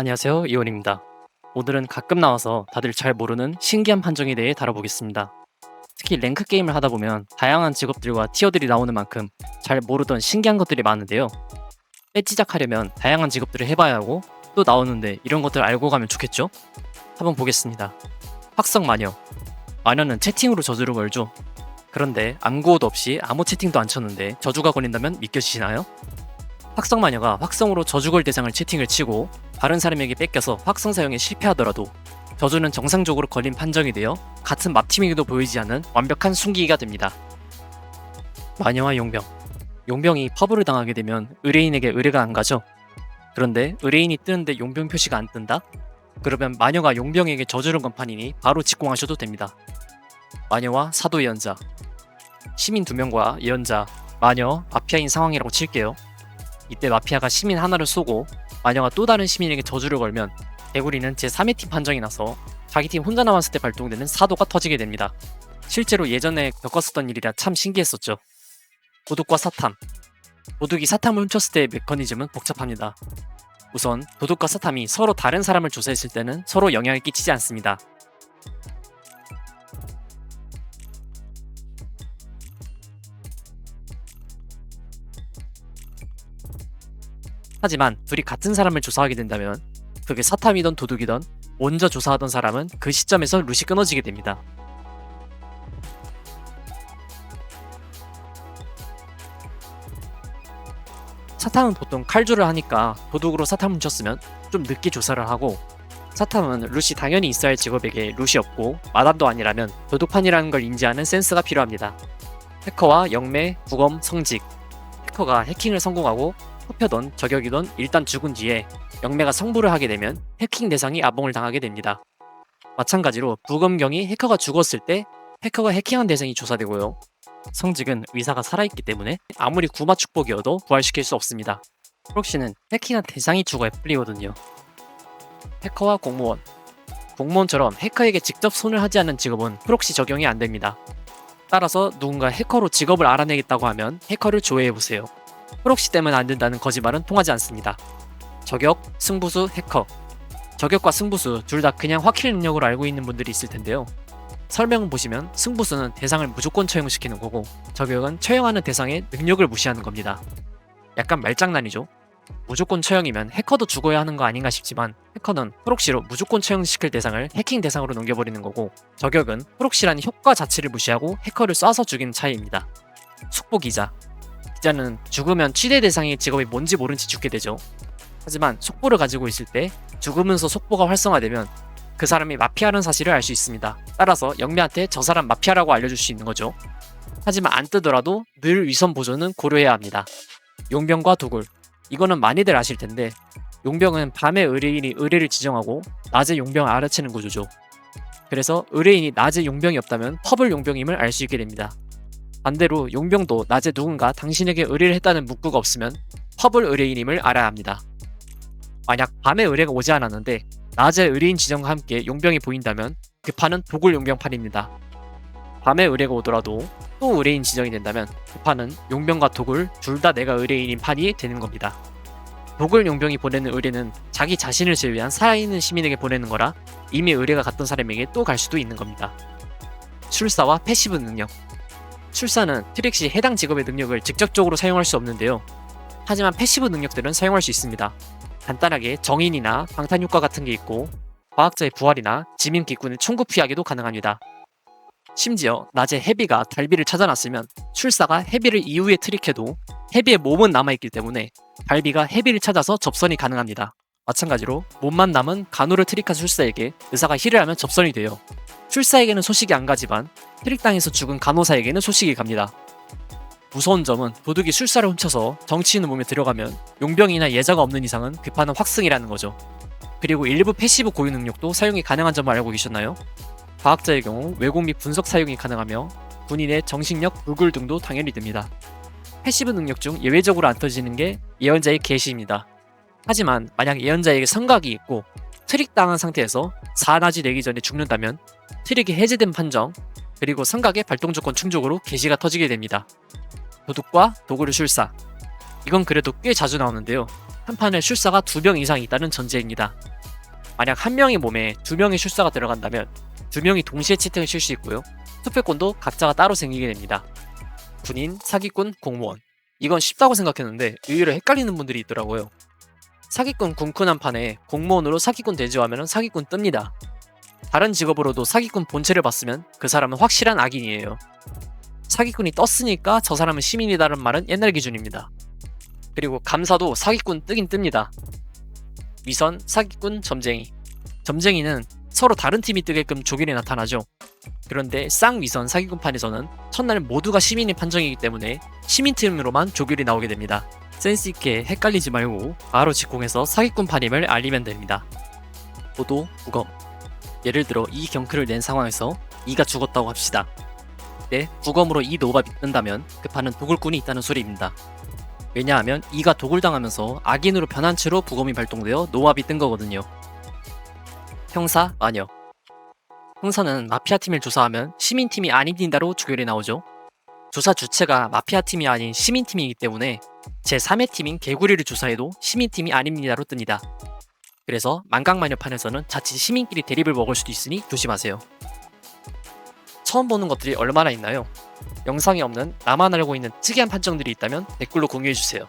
안녕하세요, 이원입니다. 오늘은 가끔 나와서 다들 잘 모르는 신기한 판정에 대해 다뤄보겠습니다. 특히 랭크 게임을 하다 보면 다양한 직업들과 티어들이 나오는 만큼 잘 모르던 신기한 것들이 많은데요. 떼지작하려면 다양한 직업들을 해봐야 하고 또 나오는데 이런 것들 알고 가면 좋겠죠? 한번 보겠습니다. 확성마녀. 마녀는 채팅으로 저주를 걸죠. 그런데 암구호도 없이 아무 채팅도 안 쳤는데 저주가 걸린다면 믿겨지시나요? 확성마녀가 확성으로 저주 걸 대상을 채팅을 치고 다른 사람에게 뺏겨서 확성 사용에 실패하더라도 저주는 정상적으로 걸린 판정이 되어 같은 맙팀에게도 보이지 않는 완벽한 숨기기가 됩니다. 마녀와 용병. 용병이 퍼블을 당하게 되면 의뢰인에게 의뢰가 안 가죠. 그런데 의뢰인이 뜨는데 용병 표시가 안 뜬다? 그러면 마녀가 용병에게 저주를 건 판이니 바로 직공하셔도 됩니다. 마녀와 사도 예언자. 시민 2명과 예언자, 마녀, 마피아인 상황이라고 칠게요. 이때 마피아가 시민 하나를 쏘고 마녀가 또 다른 시민에게 저주를 걸면 개구리는 제3의 팀 판정이 나서 자기 팀 혼자 남았을 때 발동되는 사도가 터지게 됩니다. 실제로 예전에 겪었었던 일이라 참 신기했었죠. 도둑과 사탐. 도둑이 사탐을 훔쳤을 때의 메커니즘은 복잡합니다. 우선 도둑과 사탐이 서로 다른 사람을 조사했을 때는 서로 영향을 끼치지 않습니다. 하지만 둘이 같은 사람을 조사하게 된다면 그게 사탐이던 도둑이던 먼저 조사하던 사람은 그 시점에서 룻이 끊어지게 됩니다. 사탐은 보통 칼주를 하니까 도둑으로 사탐 훔쳤으면 좀 늦게 조사를 하고, 사탐은 룻이 당연히 있어야 할 직업에게 룻이 없고 마담도 아니라면 도둑판이라는 걸 인지하는 센스가 필요합니다. 해커와 영매, 부검, 성직. 해커가 해킹을 성공하고 뽑혀던 저격이던 일단 죽은 뒤에 영매가 성불을 하게 되면 해킹 대상이 아봉을 당하게 됩니다. 마찬가지로 부검경이 해커가 죽었을 때 해커가 해킹한 대상이 조사되고요. 성직은 의사가 살아있기 때문에 아무리 구마 축복이어도 부활시킬 수 없습니다. 프록시는 해킹한 대상이 죽어야 풀리거든요. 해커와 공무원. 공무원처럼 해커에게 직접 손을 하지 않는 직업은 프록시 적용이 안 됩니다. 따라서 누군가 해커로 직업을 알아내겠다고 하면 해커를 조회해보세요. 프록시 때문에 안 된다는 거짓말은 통하지 않습니다. 저격, 승부수, 해커. 저격과 승부수 둘 다 그냥 확킬 능력으로 알고 있는 분들이 있을 텐데요. 설명을 보시면 승부수는 대상을 무조건 처형시키는 거고 저격은 처형하는 대상의 능력을 무시하는 겁니다. 약간 말장난이죠. 무조건 처형이면 해커도 죽어야 하는 거 아닌가 싶지만 해커는 프록시로 무조건 처형시킬 대상을 해킹 대상으로 넘겨버리는 거고, 저격은 프록시라는 효과 자체를 무시하고 해커를 쏴서 죽이는 차이입니다. 속보기자. 기자는 죽으면 취대 대상의 직업이 뭔지 모른 채 죽게 되죠. 하지만 속보를 가지고 있을 때 죽으면서 속보가 활성화되면 그 사람이 마피아라는 사실을 알 수 있습니다. 따라서 영매한테 저 사람 마피아라고 알려줄 수 있는 거죠. 하지만 안 뜨더라도 늘 위선 보존은 고려해야 합니다. 용병과 도굴. 이거는 많이들 아실 텐데 용병은 밤에 의뢰인이 의뢰를 지정하고 낮에 용병을 알아채는 구조죠. 그래서 의뢰인이 낮에 용병이 없다면 퍼블 용병임을 알 수 있게 됩니다. 반대로 용병도 낮에 누군가 당신에게 의뢰를 했다는 문구가 없으면 퍼블 의뢰인임을 알아야 합니다. 만약 밤에 의뢰가 오지 않았는데 낮에 의뢰인 지정과 함께 용병이 보인다면 그 판은 도굴 용병판입니다. 밤에 의뢰가 오더라도 또 의뢰인 지정이 된다면 그 판은 용병과 도굴 둘 다 내가 의뢰인인 판이 되는 겁니다. 도굴 용병이 보내는 의뢰는 자기 자신을 제외한 살아있는 시민에게 보내는 거라 이미 의뢰가 갔던 사람에게 또 갈 수도 있는 겁니다. 술사와 패시브 능력. 술사는 트릭 시 해당 직업의 능력을 직접적으로 사용할 수 없는데요. 하지만 패시브 능력들은 사용할 수 있습니다. 간단하게 정인이나 방탄 효과 같은 게 있고 과학자의 부활이나 지민 기꾼의 총구 피하기도 가능합니다. 심지어 낮에 헤비가 달비를 찾아놨으면 술사가 헤비를 이후에 트릭해도 헤비의 몸은 남아있기 때문에 달비가 헤비를 찾아서 접선이 가능합니다. 마찬가지로 몸만 남은 간호를 트릭한 술사에게 의사가 힐을 하면 접선이 돼요. 술사에게는 소식이 안 가지만 트릭당해서 죽은 간호사에게는 소식이 갑니다. 무서운 점은 도둑이 술사를 훔쳐서 정치인의 몸에 들어가면 용병이나 예자가 없는 이상은 그 판은 확승이라는 거죠. 그리고 일부 패시브 고유 능력도 사용이 가능한 점을 알고 계셨나요? 과학자의 경우 왜곡 및 분석 사용이 가능하며 군인의 정신력, 불굴 등도 당연히 됩니다. 패시브 능력 중 예외적으로 안 터지는 게 예언자의 계시입니다. 하지만 만약 예언자에게 성각이 있고 트릭당한 상태에서 4나지 내기 전에 죽는다면 트릭이 해제된 판정, 그리고 성각의 발동 조건 충족으로 게시가 터지게 됩니다. 도둑과 도구를 술사. 이건 그래도 꽤 자주 나오는데요. 한 판에 술사가 2명 이상 있다는 전제입니다. 만약 한 명의 몸에 2명의 술사가 들어간다면 2명이 동시에 채팅을 칠 수 있고요. 투표권도 각자가 따로 생기게 됩니다. 군인, 사기꾼, 공무원. 이건 쉽다고 생각했는데 의외로 헷갈리는 분들이 있더라고요. 사기꾼 군꾼 한 판에 공무원으로 사기꾼 대지하면 사기꾼 뜹니다. 다른 직업으로도 사기꾼 본체를 봤으면 그 사람은 확실한 악인이에요. 사기꾼이 떴으니까 저 사람은 시민이다라는 말은 옛날 기준입니다. 그리고 감사도 사기꾼 뜨긴 뜹니다. 위선, 사기꾼, 점쟁이. 점쟁이는 서로 다른 팀이 뜨게끔 조길이 나타나죠. 그런데 쌍위선 사기꾼판에서는 첫날 모두가 시민의 판정이기 때문에 시민팀으로만 조길이 나오게 됩니다. 센스있게 헷갈리지 말고 바로 직공해서 사기꾼판임을 알리면 됩니다. 보도, 부검. 예를 들어 이 경크를 낸 상황에서 이가 죽었다고 합시다. 네, 부검으로 이 노밥이 뜬다면 그 판은 도굴꾼이 있다는 소리입니다. 왜냐하면 이가 도굴당하면서 악인으로 변한 채로 부검이 발동되어 노압이 뜬 거거든요. 형사, 마녀. 형사는 마피아팀을 조사하면 시민팀이 아닙니다로 주결이 나오죠. 조사 주체가 마피아팀이 아닌 시민팀이기 때문에 제3의 팀인 개구리를 조사해도 시민팀이 아닙니다로 뜹니다. 그래서 만강마녀판에서는 자칫 시민끼리 대립을 먹을 수도 있으니 조심하세요. 처음 보는 것들이 얼마나 있나요? 영상에 없는 나만 알고 있는 특이한 판정들이 있다면 댓글로 공유해주세요.